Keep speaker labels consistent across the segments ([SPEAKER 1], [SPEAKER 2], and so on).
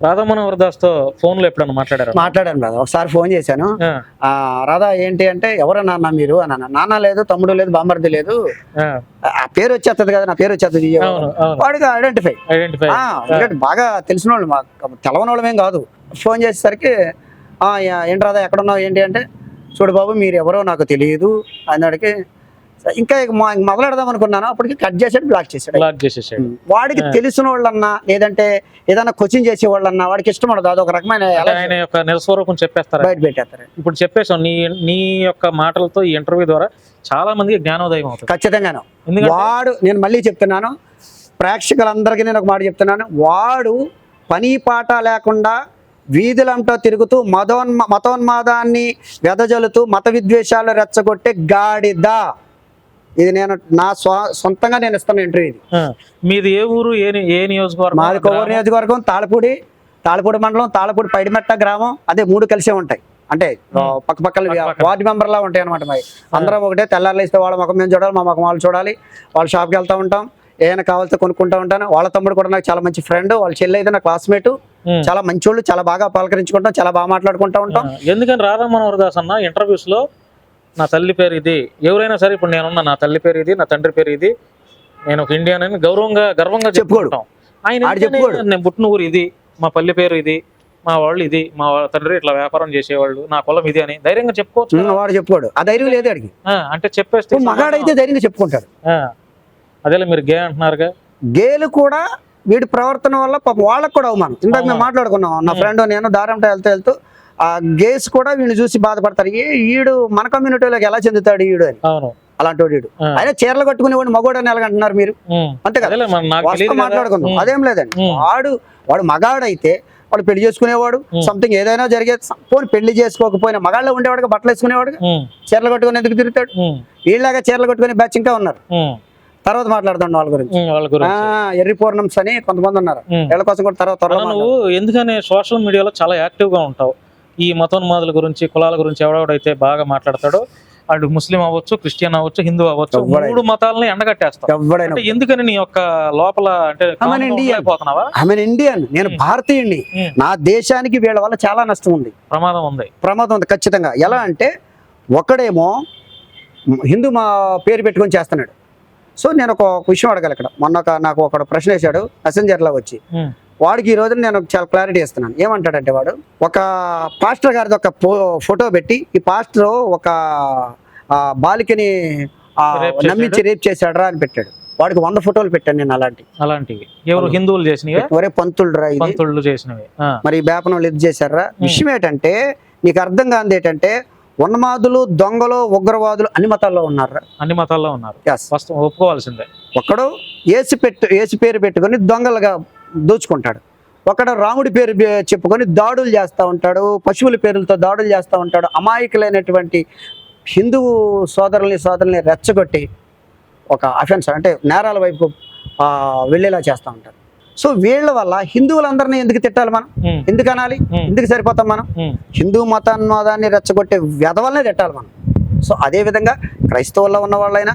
[SPEAKER 1] రాధా మనోహర్ దాస్ తో ఫోన్ లో ఎప్పుడన్నా మాట్లాడారు?
[SPEAKER 2] మాట్లాడాను బ్రదర్, ఒకసారి ఫోన్ చేశాను. రాధా ఏంటి అంటే, ఎవరు నాన్న మీరు అని అన్న. నాన్న లేదు, తమ్ముడు లేదు, బామ్మర్ది లేదు, ఆ పేరు వచ్చేస్తుంది కదా, నా పేరు వచ్చేస్తుంది వాడికి ఐడెంటిఫై. బాగా తెలిసిన వాళ్ళు, మాకు తెలవని వాళ్ళమేం కాదు. ఫోన్ చేసేసరికి ఏంటి రాధా ఎక్కడున్నావు ఏంటి అంటే, చూడు బాబు మీరు ఎవరో నాకు తెలియదు అన్నాడికి. ఇంకా మొదలెడదాం అనుకున్నాను, అప్పటికి కట్ చేసాడు, బ్లాక్ చేసాడు. వాడికి తెలిసిన వాళ్ళన్నా లేదంటే ఏదైనా కోచింగ్ చేసే వాళ్ళన్నా వాడికి ఇష్టం ఉండదు. అదొక రకమైన
[SPEAKER 1] నిరస్వరూపం చెప్పేస్తారు,
[SPEAKER 2] బయట పెట్టేస్తారు.
[SPEAKER 1] ఇప్పుడు చెప్పేసాం, నీ యొక్క మాటలతో ఈ ఇంటర్వ్యూ ద్వారా చాలా మందికి జ్ఞానోదయం అవుతుంది.
[SPEAKER 2] ఖచ్చితంగాను. వాడు, నేను మళ్ళీ చెప్తున్నాను ప్రేక్షకులందరికీ, నేను ఒక మాట చెప్తున్నాను, వాడు పని పాట లేకుండా వీధులంటో తిరుగుతూ మతోన్మాదాన్ని వెదజల్లుతూ మత విద్వేషాలు రెచ్చగొట్టే గాడిద. ఇది నేను నా సొంతంగా నేను ఇస్తాను ఇంటర్వ్యూ. ఇది
[SPEAKER 1] మీది ఏ ఊరు, ఏ నియోజకవర్గం?
[SPEAKER 2] మాది కొవ్వూరు నియోజకవర్గం, తాళపూడి మండలం, తాళపూడి పైడిమెట్ట గ్రామం. అదే 3 కలిసే ఉంటాయి, అంటే పక్కపక్కల వార్డు మెంబర్లా ఉంటాయి అనమాట. మరి అందరం ఒకటే, తెల్లారులు ఇస్తే వాళ్ళ ముఖం మేము చూడాలి, మా ముఖం వాళ్ళు చూడాలి. వాళ్ళ షాప్కి వెళ్తూ ఉంటాం, ఏమైనా కావాల్సి కొనుక్కుంటూ ఉంటాను. వాళ్ళ తమ్ముడు కూడా నాకు చాలా మంచి ఫ్రెండ్, వాళ్ళ చెల్లి అయితే నా క్లాస్మేట్, చాలా మంచి వాళ్ళు, చాలా బాగా పలకరించుకుంటాం, చాలా బాగా మాట్లాడుకుంటూ ఉంటాం.
[SPEAKER 1] ఎందుకని రాధా మనోహర్ దాస్ అన్న ఇంటర్వ్యూస్ లో నా తల్లి పేరు ఇది, ఎవరైనా సరే ఇప్పుడు నేనున్నా నా తల్లి పేరు ఇది, నా తండ్రి పేరు ఇది, నేను ఒక ఇండియన్ అని గర్వంగా చెప్పుకుంటాం. ఆయన నేను పుట్టిన ఊరు ఇది, మా పల్లి పేరు ఇది, మా వాళ్ళు ఇది, మా తండ్రి ఇట్లా వ్యాపారం చేసేవాళ్ళు, నా పొలం ఇది అని ధైర్యంగా చెప్పుకోవచ్చు.
[SPEAKER 2] వాడు చెప్పుకోడు, ఆ ధైర్యం లేదు అడిగి.
[SPEAKER 1] అంటే చెప్పేస్తే
[SPEAKER 2] మగాడైతే ధైర్యంగా చెప్పుకుంటాడు.
[SPEAKER 1] అదేలా మీరు గే అంటున్నారుగా, గేలు
[SPEAKER 2] కూడా వీడి ప్రవర్తన వల్ల పాపం వాళ్ళకు కూడా అవమానం. ఇందాక మేము మాట్లాడుకున్నాం, నా ఫ్రెండ్ నేను దారంతో వెళ్తూ ఆ గేస్ కూడా వీడిని చూసి బాధపడతారు. ఈడు మన కమ్యూనిటీలోకి ఎలా చెందుతాడు ఈడు అని. అలాంటి వాడు ఆయన చీరలు కట్టుకునేవాడు మగోడు అని ఎలాగంటున్నారు మీరు? అంతే కదా, మాట్లాడుకున్నాం. అదేం లేదండి, వాడు మగాడైతే వాడు పెళ్లి చేసుకునేవాడు, సంథింగ్ ఏదైనా జరిగేది. పోనీ పెళ్లి చేసుకోకపోయినా మగాళ్ళలో ఉండేవాడుగా, బట్టలు వేసుకునేవాడు, చీరలు కట్టుకుని ఎందుకు తిరుగుతాడు? వీళ్ళగా చీరలు కట్టుకునే బ్యాచ్ ఇంకా ఉన్నారు. తర్వాత మాట్లాడుతాం వాళ్ళ గురించి. ఎర్రి పూర్ణమ్స్ అని కొంతమంది ఉన్నారు, వీళ్ళ కోసం కూడా తర్వాత.
[SPEAKER 1] నువ్వు ఎందుకని సోషల్ మీడియాలో చాలా యాక్టివ్ గా ఉంటావు, ఈ మతోన్మాదుల గురించి, కులాల గురించి ఎవడెవడైతే బాగా మాట్లాడతాడో, వాడు ముస్లిం అవ్వచ్చు, క్రిస్టియన్ అవ్వచ్చు, హిందూ అవ్వచ్చు, 3 మతాలని ఎండగట్టేస్తావు. ఎందుకని నీ యొక్క లోపల అంటే
[SPEAKER 2] ఇండియన్, నేను భారతీయుడిని, నా దేశానికి వీళ్ళ వల్ల చాలా నష్టం ఉంది, ప్రమాదం ఉంది ఖచ్చితంగా. ఎలా అంటే ఒకడేమో హిందూ మా పేరు పెట్టుకొని చేస్తున్నాడు. సో నేను ఒక విషయం అడగాలి ఇక్కడ. మొన్న నాకు ఒక ప్రశ్న వేశాడు మెసెంజర్లో వచ్చి, వాడికి ఈ రోజు నేను చాలా క్లారిటీ ఇస్తున్నాను. ఏమంటాడంటే, వాడు ఒక పాస్టర్ గారిది ఒక ఫోటో పెట్టి, ఈ పాస్టర్ ఒక బాలికని నమ్మించి రేప్ చేశాడరా అని పెట్టాడు. వాడికి 100 ఫోటోలు పెట్టాను నేను అలాంటివి. ఎవరు హిందువులు చేసినవి? ఒరే పంతులు చేసినవి. మరి బేపనం ఇది చేశారా? విషయం ఏంటంటే, నీకు అర్థం కానిది ఏంటంటే, ఉన్మాదులు, దొంగలు, ఉగ్రవాదులు అన్ని మతాల్లో ఉన్నారు. ఒప్పుకోవాల్సిందే. ఒకడు ఏసు పేరు పెట్టుకొని దొంగలుగా దోచుకుంటాడు, ఒకడు రాముడి పేరు చెప్పుకొని దాడులు చేస్తూ ఉంటాడు, పశువుల పేర్లతో దాడులు చేస్తూ ఉంటాడు. అమాయకులైనటువంటి హిందూ సోదరుల్ని రెచ్చగొట్టి ఒక అఫెన్స్ అంటే నేరాల వైపు వెళ్ళేలా చేస్తూ ఉంటారు. సో వీళ్ళ వల్ల హిందువులందరినీ ఎందుకు తిట్టాలి మనం? ఎందుకు అనాలి? ఎందుకు సరిపోతాం మనం? హిందూ మతాన్ని రెచ్చగొట్టే వెధవల్నే తిట్టాలి మనం. సో అదే విధంగా క్రైస్తవుల్లో ఉన్న వాళ్ళైనా,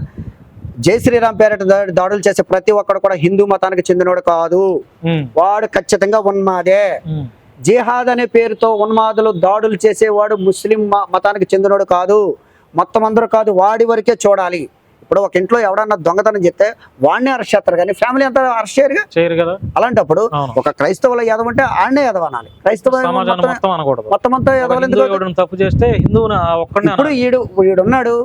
[SPEAKER 2] జై శ్రీరామ్ పేరిట దాడులు చేసే ప్రతి ఒక్కడు కూడా హిందూ మతానికి చెందినవాడు కాదు, వాడు ఖచ్చితంగా ఉన్మాదే. జిహాద్ అనే పేరుతో ఉన్మాదులు దాడులు చేసేవాడు ముస్లిం మతానికి చెందినవాడు కాదు, మొత్తం అందరూ కాదు, వాడి వరకే చూడాలి. ఇప్పుడు ఒక ఇంట్లో ఎవడన్నా దొంగతనం చెప్తే వాడిని అరెస్ట్ చేస్తారు, కానీ ఫ్యామిలీ అంతా అరెస్ట్ చేయరు కదా. అలాంటప్పుడు ఒక క్రైస్తవుల యాదవ్ అంటే ఆడనే యాదవ్ అనాలి, క్రైస్తవ మొత్తం అంతా యాదవ్.
[SPEAKER 1] తప్పు చేస్తే
[SPEAKER 2] ఇప్పుడు ఈడున్నాడు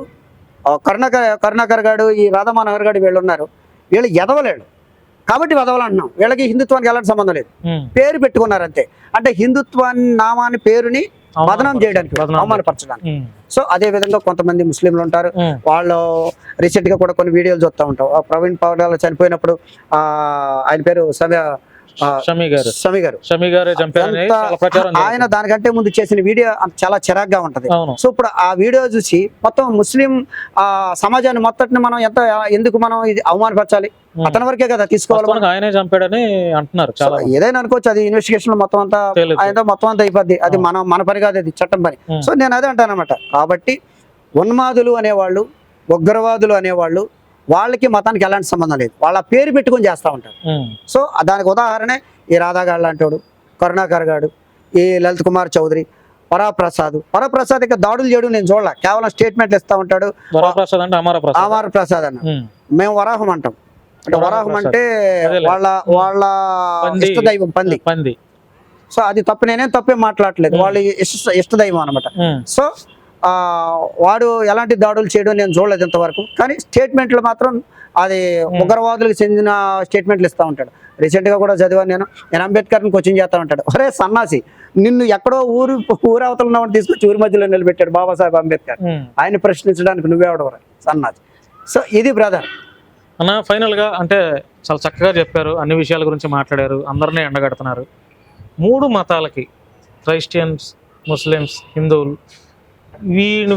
[SPEAKER 2] కరుణాకర్ గారు, ఈ రాధా మనోహర్ గారు, వీళ్ళు ఉన్నారు, వీళ్ళు ఎదవలేడు కాబట్టి వెదవలు అంటున్నాం. వీళ్ళకి హిందుత్వానికి ఎలాంటి సంబంధం లేదు, పేరు పెట్టుకున్నారు అంతే. అంటే హిందుత్వాన్ని నామాన్ని పేరుని బదనాం చేయడానికి, అవమానపరచడానికి. సో అదే విధంగా కొంతమంది ముస్లింలు ఉంటారు, వాళ్ళు రీసెంట్ గా కూడా కొన్ని వీడియోలు చూస్తూ ఉంటాం. ప్రవీణ్ పగడాల చనిపోయినప్పుడు ఆయన పేరు ఆయన దానికంటే ముందు చేసిన వీడియో చాలా చిరాగ్గా ఉంటది. సో ఇప్పుడు ఆ వీడియో చూసి మొత్తం ముస్లిం సమాజాన్ని మొత్తటిని మనం ఎందుకు మనం ఇది అవమానపరచాలి? అతని వరకే కదా తీసుకోవాలి,
[SPEAKER 1] ఆయనే చంపాడని అంటున్నారు.
[SPEAKER 2] ఏదైనా అనుకోవచ్చు, అది ఇన్వెస్టిగేషన్ మొత్తం అంతా అయిపోద్ది, అది మన పని కాదు, అది చట్టం పని. సో నేను అదే అంటాను అనమాట. కాబట్టి ఉన్మాదులు అనేవాళ్ళు, ఉగ్రవాదులు అనేవాళ్ళు, వాళ్ళకి మతానికి ఎలాంటి సంబంధం లేదు, వాళ్ళ పేరు పెట్టుకొని చేస్తూ ఉంటారు. సో దానికి ఉదాహరణ ఈ రాధాగాడు లాంటి వాడు, కరుణాకర్ గారు, ఈ లలిత్ కుమార్ చౌదరి, వరప్రసాద్ ఇక దాడులు చేయడం నేను చూడలే, కేవలం స్టేట్మెంట్లు ఇస్తా ఉంటాడు.
[SPEAKER 1] వరప్రసాద్ అంటే
[SPEAKER 2] అమర ప్రసాద్ అన్న, మేము వరాహం అంటాం. అంటే వరాహం అంటే వాళ్ళ ఇష్టదైవం పంది. సో అది తప్పు, నేనేం తప్పే మాట్లాడలేదు, వాళ్ళు ఇష్టదైవం అనమాట. సో వాడు ఎలాంటి దాడులు చేయడం నేను చూడలేదు ఇంతవరకు. కానీ స్టేట్మెంట్లు మాత్రం అది ఉగ్రవాదులకు చెందిన స్టేట్మెంట్లు ఇస్తూ ఉంటాడు. రీసెంట్గా కూడా చదివాను నేను అంబేద్కర్ని క్వశ్చన్ చేస్తా ఉంటాడు. ఒరే సన్నాసి, నిన్ను ఎక్కడో ఊరవతల ఉన్నవాడిని తీసుకొచ్చి ఊరి మధ్యలో నిలబెట్టాడు బాబాసాహెబ్ అంబేద్కర్, ఆయన ప్రశ్నించడానికి నువ్వెవడవరా సన్నాసి. సో ఇది బ్రదర్
[SPEAKER 1] అన్న. ఫైనల్గా అంటే చాలా చక్కగా చెప్పారు, అన్ని విషయాల గురించి మాట్లాడారు, అందరినీ ఎండగడుతున్నారు. 3 మతాలకి, క్రైస్టియన్స్, ముస్లిమ్స్, హిందువులు,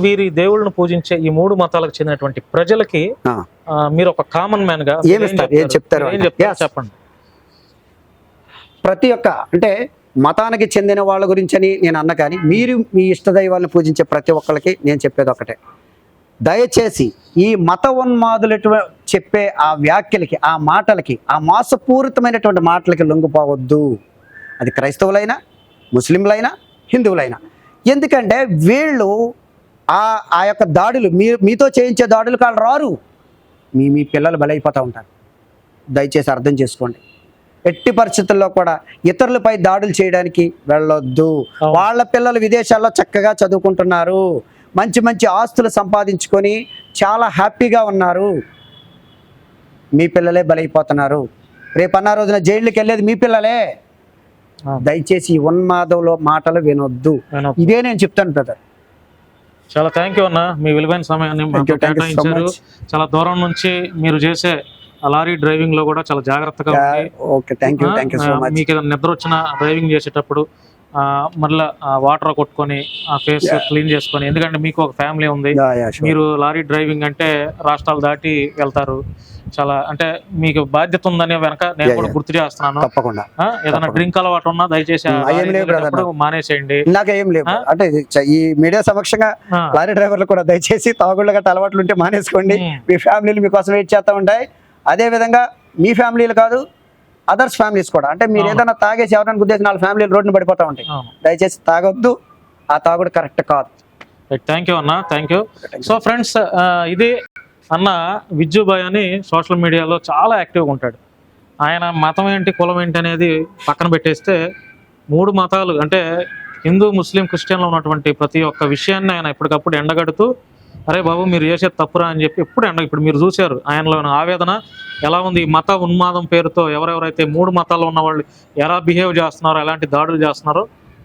[SPEAKER 1] వీరి దేవుళ్ళను పూజించే ఈ 3 మతాలకు చెందినటువంటి ప్రజలకి మీరు ఒక కామన్ మ్యాన్ గా ఏం చెప్తారు? చెప్పండి.
[SPEAKER 2] ప్రతి ఒక్క అంటే మతానికి చెందిన వాళ్ళ గురించి అని నేను అన్న, కానీ మీరు మీ ఇష్టదైవాలను పూజించే ప్రతి ఒక్కరికి నేను చెప్పేది ఒకటే, దయచేసి ఈ మత ఉన్మాదులు చెప్పే ఆ వ్యాఖ్యలకి, ఆ మాటలకి, ఆ మోసపూరితమైనటువంటి మాటలకి లొంగిపోవద్దు. అది క్రైస్తవులైనా, ముస్లింలైనా, హిందువులైనా. ఎందుకంటే వీళ్ళు ఆ యొక్క దాడులు మీతో చేయించే దాడులు కాళ్ళు రారు, మీ పిల్లలు బలైపోతూ ఉంటారు. దయచేసి అర్థం చేసుకోండి. ఎట్టి పరిస్థితుల్లో కూడా ఇతరులపై దాడులు చేయడానికి వెళ్ళొద్దు. వాళ్ళ పిల్లలు విదేశాల్లో చక్కగా చదువుకుంటున్నారు, మంచి మంచి ఆస్తులు సంపాదించుకొని చాలా హ్యాపీగా ఉన్నారు. మీ పిల్లలే బలైపోతున్నారు. రేపు అన్న రోజున జైళ్ళకి వెళ్ళేది మీ పిల్లలే. దయచేసి ఉన్మాదంలో మాటలు వినొద్దు. ఇదే నేను చెప్తాను బ్రదర్.
[SPEAKER 1] చాలా థ్యాంక్ యూ అన్న, మీ విలువైన సమయాన్ని మాకు కేటాయించారు. చాలా దూరం నుంచి మీరు చేసే లారీ డ్రైవింగ్ లో కూడా చాలా జాగ్రత్తగా మీకు ఏదైనా నిద్ర వచ్చిన డ్రైవింగ్ చేసేటప్పుడు మళ్ళీ వాటర్ కొట్టుకొని ఆ ఫేస్ క్లీన్ చేసుకొని, ఎందుకంటే మీకు ఒక ఫ్యామిలీ ఉంది. మీరు లారీ డ్రైవింగ్ అంటే రాష్ట్రాలు దాటి వెళ్తారు. చాలా అంటే మీకు బాధ్యత ఉందనే వెనక నేను కూడా గుర్తు చేస్తున్నాను.
[SPEAKER 2] తప్పకుండా
[SPEAKER 1] ఏదైనా డ్రింక్ అలవాటు ఉన్నా దయచేసి మానేసేయండి.
[SPEAKER 2] నాకేం లేదు అంటే ఈ మీడియా సమక్షంగా లారీ డ్రైవర్లు కూడా దయచేసి తాగుళ్ళ గట్ట అలవాట్లు ఉంటే మానేసుకోండి. మీ ఫ్యామిలీలు మీకోసం వెయిట్ చేస్తూ ఉంటాయి. అదే విధంగా మీ ఫ్యామిలీలు కాదు, అదర్స్ ఫ్యామిలీస్ కూడా. అంటే మీరు ఏదైనా తాగేసి ఎవరైనా గుద్దేసి 4 ఫ్యామిలీలు రోడ్డుని పడిపోతూ ఉంటాయి. దయచేసి తాగొద్దు, ఆ తాగుడు కరెక్ట్ కాదు.
[SPEAKER 1] థ్యాంక్ యూ అన్న, థ్యాంక్ యూ. సో ఫ్రెండ్స్, ఇది అన్న విజ్జుబాయ్ అని సోషల్ మీడియాలో చాలా యాక్టివ్గా ఉంటాడు. ఆయన మతం ఏంటి, కులం ఏంటి అనేది పక్కన పెట్టేస్తే 3 మతాలు అంటే హిందూ, ముస్లిం, క్రిస్టియన్లో ఉన్నటువంటి ప్రతి ఒక్క విషయాన్ని ఆయన ఎప్పటికప్పుడు ఎండగడుతూ, అరే బాబు మీరు చేసేది తప్పురా అని చెప్పి ఇప్పుడు మీరు చూశారు ఆయనలో ఆవేదన ఎలా ఉంది. ఈ మత ఉన్మాదం పేరుతో ఎవరెవరైతే 3 మతాల్లో ఉన్న వాళ్ళు ఎలా బిహేవ్ చేస్తున్నారో, ఎలాంటి దాడులు చేస్తున్నారో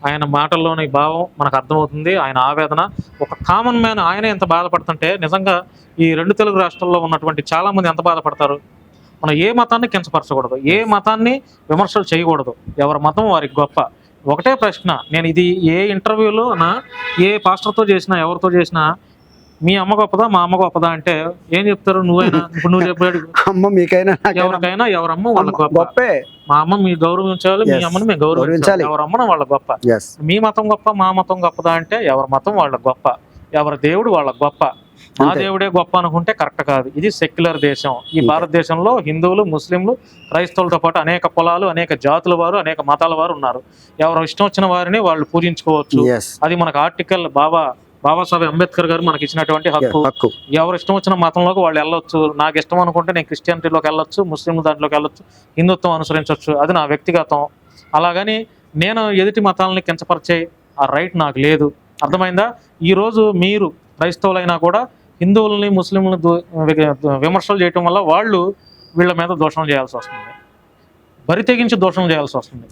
[SPEAKER 1] ఆయన మాటల్లోని భావం మనకు అర్థమవుతుంది. ఆయన ఆవేదన ఒక కామన్ మ్యాన్ ఆయన ఎంత బాధపడుతుంటే నిజంగా ఈ 2 తెలుగు రాష్ట్రాల్లో ఉన్నటువంటి చాలా మంది ఎంత బాధపడతారు. మనం ఏ మతాన్ని కించపరచకూడదు, ఏ మతాన్ని విమర్శలు చేయకూడదు, ఎవరి మతం వారికి గొప్ప. ఒకటే ప్రశ్న, నేను ఇది ఏ ఇంటర్వ్యూలో ఏ పాస్టర్తో చేసినా ఎవరితో చేసినా, మీ అమ్మ గొప్పదా మా అమ్మ గొప్పదా అంటే ఏం చెప్తారు? నువ్వైనా ఇప్పుడు నువ్వు చెప్పాడు,
[SPEAKER 2] అమ్మ మీకైనా
[SPEAKER 1] ఎవరికైనా ఎవరమ్మ వాళ్ళ గొప్పే. మా అమ్మ మీరు గౌరవించాలి, మీ అమ్మని మేము గౌరవించాలి, ఎవరమ్మను వాళ్ళ గొప్ప. మీ మతం గొప్ప మా మతం గొప్పదా అంటే ఎవరి మతం వాళ్ళ గొప్ప, ఎవరి దేవుడు వాళ్ళ గొప్ప. మా దేవుడే గొప్ప అనుకుంటే కరెక్ట్ కాదు. ఇది సెక్యులర్ దేశం. ఈ భారతదేశంలో హిందువులు, ముస్లింలు, క్రైస్తవులతో పాటు అనేక కులాలు, అనేక జాతుల వారు, అనేక మతాల వారు ఉన్నారు. ఎవరు ఇష్టం వచ్చిన వారిని వాళ్ళు పూజించుకోవచ్చు. అది మనకు ఆర్టికల్ బాబాసాహెబ్ అంబేద్కర్ గారు మనకి ఇచ్చినటువంటి హక్కు. ఎవరు ఇష్టం వచ్చిన మతంలోకి వాళ్ళు వెళ్ళొచ్చు. నాకు ఇష్టం అనుకుంటే నేను క్రిస్టియానిటీలోకి వెళ్ళొచ్చు, ముస్లింల దాంట్లోకి వెళ్ళొచ్చు, హిందుత్వం అనుసరించవచ్చు, అది నా వ్యక్తిగతం. అలాగని నేను ఎదుటి మతాలని కించపరిచే ఆ రైట్ నాకు లేదు. అర్థమైందా? ఈరోజు మీరు క్రైస్తవులైనా కూడా హిందువులని, ముస్లింలను విమర్శలు చేయటం వల్ల వాళ్ళు వీళ్ళ మీద దోషం చేయాల్సి వస్తుంది, బరి తెగించి దోషం చేయాల్సి వస్తుంది.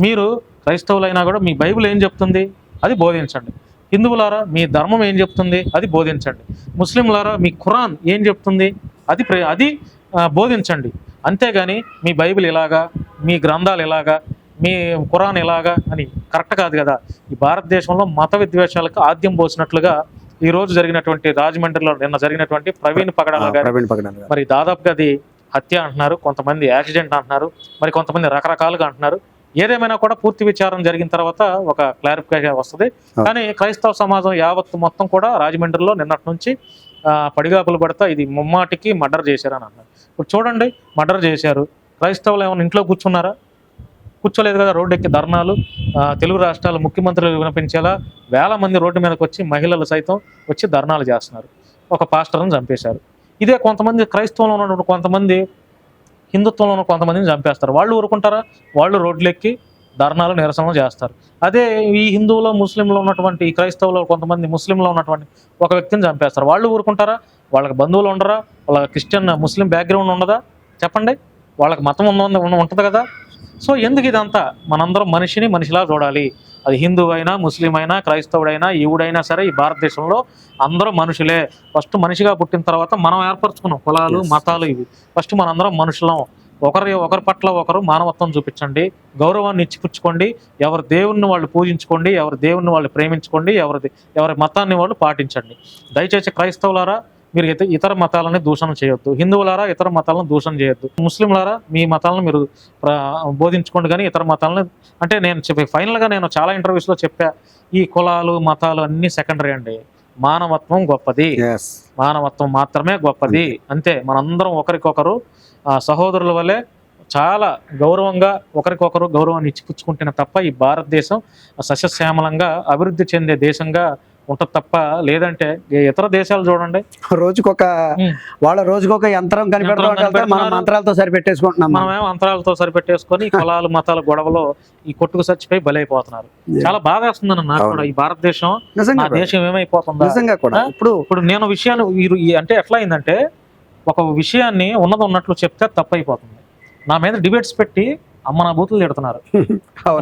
[SPEAKER 1] మీరు క్రైస్తవులైనా కూడా మీ బైబిల్ ఏం చెప్తుంది అది బోధించండి. హిందువులారా మీ ధర్మం ఏం చెప్తుంది అది బోధించండి. ముస్లింలారా మీ ఖురాన్ ఏం చెప్తుంది అది బోధించండి. అంతేగాని మీ బైబిల్ ఇలాగా, మీ గ్రంథాలు ఇలాగా, మీ ఖురాన్ ఇలాగా అని కరెక్ట్ కాదు కదా. ఈ భారతదేశంలో మత విద్వేషాలకు ఆద్యం పోసినట్లుగా ఈ రోజు జరిగినటువంటి రాజమండ్రిలో నిన్న జరిగినటువంటి ప్రవీణ్ పగడాల గారు, మరి దాదాపుగా అది హత్య అంటున్నారు, కొంతమంది యాక్సిడెంట్ అంటున్నారు, మరి కొంతమంది రకరకాలుగా అంటున్నారు. ఏదేమైనా కూడా పూర్తి విచారం జరిగిన తర్వాత ఒక క్లారిఫికేషన్ వస్తుంది. కానీ క్రైస్తవ సమాజం యావత్తు మొత్తం కూడా రాజమండ్రిలో నిన్నటి నుంచి పడిగాపులు పడతా ఇది ముమ్మాటికి మర్డర్ చేశారని అన్నారు. ఇప్పుడు చూడండి, మర్డర్ చేశారు. క్రైస్తవులు ఏమైనా ఇంట్లో కూర్చున్నారా? కూర్చోలేదు కదా, రోడ్డు ఎక్కి ధర్నాలు, తెలుగు రాష్ట్రాల ముఖ్యమంత్రులు వినిపించేలా వేల మంది రోడ్డు మీదకి వచ్చి మహిళలు సైతం వచ్చి ధర్నాలు చేస్తున్నారు. ఒక పాస్టర్ని చంపేశారు. ఇదే కొంతమంది క్రైస్తవంలో ఉన్నటువంటి కొంతమంది, హిందుత్వంలో ఉన్న కొంతమందిని చంపేస్తారు. వాళ్ళు ఊరుకుంటారా? వాళ్ళు రోడ్లు ఎక్కి ధర్నాలు, నిరసనలు చేస్తారు. అదే ఈ హిందువులో, ముస్లింలో ఉన్నటువంటి, ఈ క్రైస్తవులో కొంతమంది, ముస్లింలో ఉన్నటువంటి ఒక వ్యక్తిని చంపేస్తారు. వాళ్ళు ఊరుకుంటారా? వాళ్ళకి బంధువులు ఉండరా? వాళ్ళ క్రిస్టియన్, ముస్లిం బ్యాక్గ్రౌండ్ ఉండదా? చెప్పండి. వాళ్ళకి మతం ఉంటుంది కదా. సో ఎందుకు ఇదంతా? మనందరం మనిషిని మనిషిలా చూడాలి. అది హిందూ అయినా, ముస్లిం అయినా, క్రైస్తవుడైనా, ఈవుడైనా సరే, ఈ భారతదేశంలో అందరూ మనుషులే. ఫస్ట్ మనిషిగా పుట్టిన తర్వాత మనం ఏర్పరచుకున్నాం కులాలు, మతాలు. ఇవి ఫస్ట్ మనందరం మనుషులం. ఒకరి పట్ల ఒకరు మానవత్వం చూపించండి, గౌరవాన్ని ఇచ్చిపుచ్చుకోండి, ఎవరి దేవుణ్ణి వాళ్ళు పూజించుకోండి, ఎవరి దేవుణ్ణి వాళ్ళు ప్రేమించుకోండి, ఎవరి మతాన్ని వాళ్ళు పాటించండి. దయచేసి క్రైస్తవులారా, మీరు ఇతర మతాలని దూషణ చేయొద్దు. హిందువులారా, ఇతర మతాలను దూషణ చేయొద్దు. ముస్లింలారా, మీ మతాలను మీరు బోధించుకోండి, కానీ ఇతర మతాలను అంటే నేను ఫైనల్గా నేను చాలా ఇంటర్వ్యూస్లో చెప్పా, ఈ కులాలు, మతాలు అన్నీ సెకండరీ అండి. మానవత్వం గొప్పది, మానవత్వం మాత్రమే గొప్పది. అంతే. మనందరం ఒకరికొకరు సహోదరుల వల్లే చాలా గౌరవంగా ఒకరికొకరు గౌరవాన్ని ఇచ్చిపుచ్చుకుంటేనే తప్ప ఈ భారతదేశం సస్యశ్యామలంగా అభివృద్ధి చెందే దేశంగా ఉంటుంది తప్ప, లేదంటే ఇతర దేశాలు చూడండి,
[SPEAKER 2] రోజుకొక యంత్రం కనిపెడతాం, మనం మంత్రాలతో సరిపెట్టేసుకుంటున్నాం.
[SPEAKER 1] మనమేమో అంతరాలతో సరిపెట్టేసుకొని కులాలు, మతాల గొడవలో ఈ కొట్టుకు చచ్చిపోయి బలైపోతున్నారు. చాలా బాధ వేస్తుందని నాకు కూడా. ఈ భారతదేశం, నా దేశం ఏమైపోతుందా? ఇప్పుడు నేను విషయాన్ని అంటే ఎట్లా అయిందంటే, ఒక విషయాన్ని ఉన్నట్టు చెప్తే తప్పైపోతుంది. నా మీద డిబేట్స్ పెట్టి అమ్మ నా బూతులు తిడుతున్నారు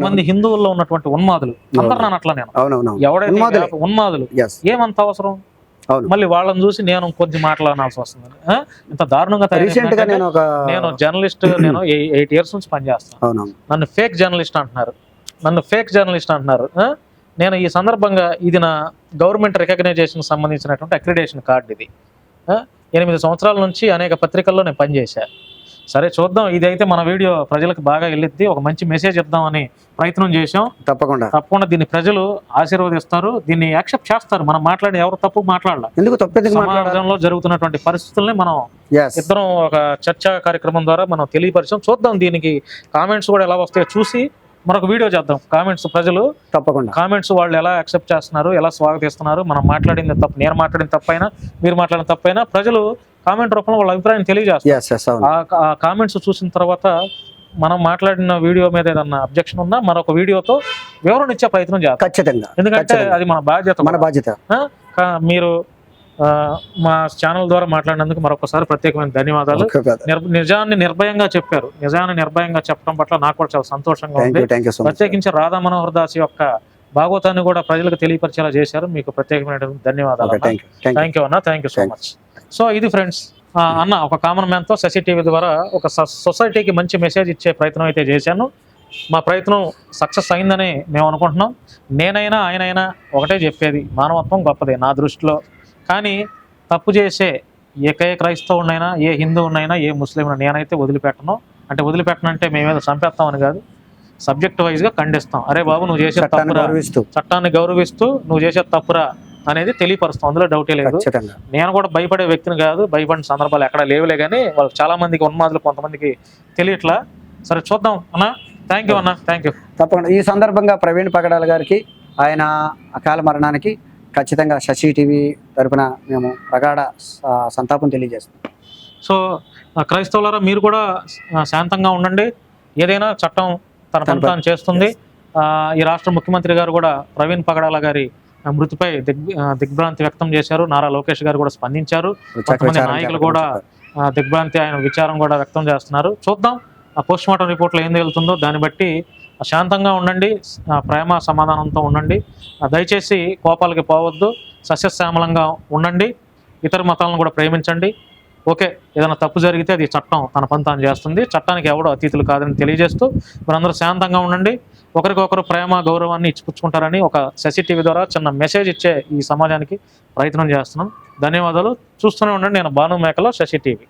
[SPEAKER 1] మంది హిందువుల్లో ఉన్నటువంటి ఉన్మాదులు. అందరు నన్ను అట్లా, నేను ఎవడైతే ఉన్మాదులు, ఏమంత అవసరం? మళ్ళీ వాళ్ళని చూసి నేను కొంచెం మాట్లాడాల్సి వస్తుంది. ఇంత దారుణంగా నేను జర్నలిస్ట్, నేను 8 years నుంచి పనిచేస్తాను. నన్ను ఫేక్ జర్నలిస్ట్ అంటున్నారు. నేను ఈ సందర్భంగా, ఇది నా గవర్నమెంట్ రికగ్నైజేషన్ సంబంధించినటువంటి అక్రిడేషన్ కార్డు. ఇది 8 సంవత్సరాల నుంచి అనేక పత్రికల్లో నేను పనిచేశాను. సరే చూద్దాం, ఇది అయితే మన వీడియో ప్రజలకు బాగా వెళ్ళిద్ది, ఒక మంచి మెసేజ్ ఇద్దామని ప్రయత్నం చేశాం. తప్పకుండా దీన్ని ప్రజలు ఆశీర్వదిస్తారు, దీన్ని యాక్సెప్ట్ చేస్తారు. మనం మాట్లాడి ఎవరు తప్పు మాట్లాడాలి, సమాజంలో జరుగుతున్నటువంటి పరిస్థితుల్ని మనం ఇద్దరం ఒక చర్చా కార్యక్రమం ద్వారా మనం తెలియపరిచాం. చూద్దాం దీనికి కామెంట్స్ కూడా ఎలా వస్తాయో చూసి మరొక వీడియో చేద్దాం. కామెంట్స్ ప్రజలు కామెంట్స్ వాళ్ళు ఎలా యాక్సెప్ట్ చేస్తున్నారు, ఎలా స్వాగతిస్తున్నారు, మనం మాట్లాడింది తప్పు, నేను మాట్లాడిన తప్పైనా, మీరు మాట్లాడిన తప్పైనా, ప్రజలు కామెంట్ రూపంలో వాళ్ళ అభిప్రాయం తెలియజేస్తారు. ఆ కామెంట్స్ చూసిన తర్వాత మనం మాట్లాడిన వీడియో మీద ఏదన్నా అబ్జెక్షన్ ఉన్నా మరొక వీడియోతో వివరణ ఇచ్చే ప్రయత్నం చేస్తాం. ఎందుకంటే అది మన బాధ్యత. మీరు మా ఛానల్ ద్వారా మాట్లాడినందుకు మరొకసారి ప్రత్యేకమైన ధన్యవాదాలు. నిజాన్ని నిర్భయంగా చెప్పారు. నిజాన్ని నిర్భయంగా చెప్పడం పట్ల నాకు కూడా చాలా సంతోషంగా ఉంది. ప్రత్యేకించి రాధా మనోహర్ దాస్ యొక్క భాగవతాన్ని కూడా ప్రజలకు తెలియపరిచేలా చేశారు. మీకు ప్రత్యేకమైన ధన్యవాదాలు. థ్యాంక్ యూ అన్న, thank you so much. So ఇది ఫ్రెండ్స్, అన్న ఒక కామన్ మ్యాన్తో శశి టీవీ ద్వారా ఒక సొసైటీకి మంచి మెసేజ్ ఇచ్చే ప్రయత్నం అయితే చేశాను. మా ప్రయత్నం సక్సెస్ అయిందని మేము అనుకుంటున్నాం. నేనైనా ఆయనైనా ఒకటే చెప్పేది, మానవత్వం గొప్పదే నా దృష్టిలో. కానీ తప్పు చేసే ఏ క్రైస్తవునైనా, ఏ హిందువునైనా, ఏ ముస్లింను నేనైతే వదిలిపెట్టనంటే మేమేదో చంపేస్తామని కాదు, సబ్జెక్ట్ వైజ్గా ఖండిస్తాం. అరే బాబు నువ్వు చేసే తప్పురా, చట్టాన్ని గౌరవిస్తూ నువ్వు చేసే తప్పురా అనేది తెలియపరుస్తాం, అందులో డౌటే లేదు. నేను కూడా భయపడే వ్యక్తిని కాదు, భయపడిన సందర్భాలు ఎక్కడ లేవులే, కానీ వాళ్ళకి చాలా మందికి ఉన్మాదులు కొంతమందికి తెలియట్లా. సరే చూద్దాం అన్న. థ్యాంక్ యూ అన్న, థ్యాంక్ యూ.
[SPEAKER 2] తప్పకుండా ఈ సందర్భంగా ప్రవీణ్ పగడాల గారికి, ఆయన అకాల మరణానికి ఖచ్చితంగా శశి టీవీ తరపున మేము ప్రగాఢ సంతాపం తెలియజేస్తాం.
[SPEAKER 1] సో క్రైస్తవులారా, మీరు కూడా శాంతంగా ఉండండి. ఏదైనా చట్టం తన పని తాను చేస్తుంది. ఈ రాష్ట్ర ముఖ్యమంత్రి గారు కూడా ప్రవీణ్ పగడాల గారి మృతిపై దిగ్భ్రాంతి వ్యక్తం చేశారు. నారా లోకేష్ గారు కూడా స్పందించారు. కొంతమంది నాయకులు కూడా దిగ్భ్రాంతి, ఆయన విచారం కూడా వ్యక్తం చేస్తున్నారు. చూద్దాం ఆ పోస్ట్ మార్టం రిపోర్ట్లో ఏం వెళ్తుందో దాన్ని బట్టి. శాంతంగా ఉండండి, ప్రేమ సమాధానంతో ఉండండి. దయచేసి కోపాలకి పోవద్దు, సస్యశ్యామలంగా ఉండండి, ఇతర మతాలను కూడా ప్రేమించండి. ఓకే, ఏదైనా తప్పు జరిగితే అది చట్టం తన పని తాను చేస్తుంది, చట్టానికి ఎవడో అతీతులు కాదని తెలియజేస్తూ మీరందరూ శాంతంగా ఉండండి. ఒకరికొకరు ప్రేమ గౌరవాన్ని ఇచ్చిపుచ్చుకుంటారని ఒక శశి టీవీ ద్వారా చిన్న మెసేజ్ ఇచ్చే ఈ సమాజానికి ప్రయత్నం చేస్తున్నాం. ధన్యవాదాలు. చూస్తూనే ఉండండి. నేను భాను మేకలో శశి టీవీ.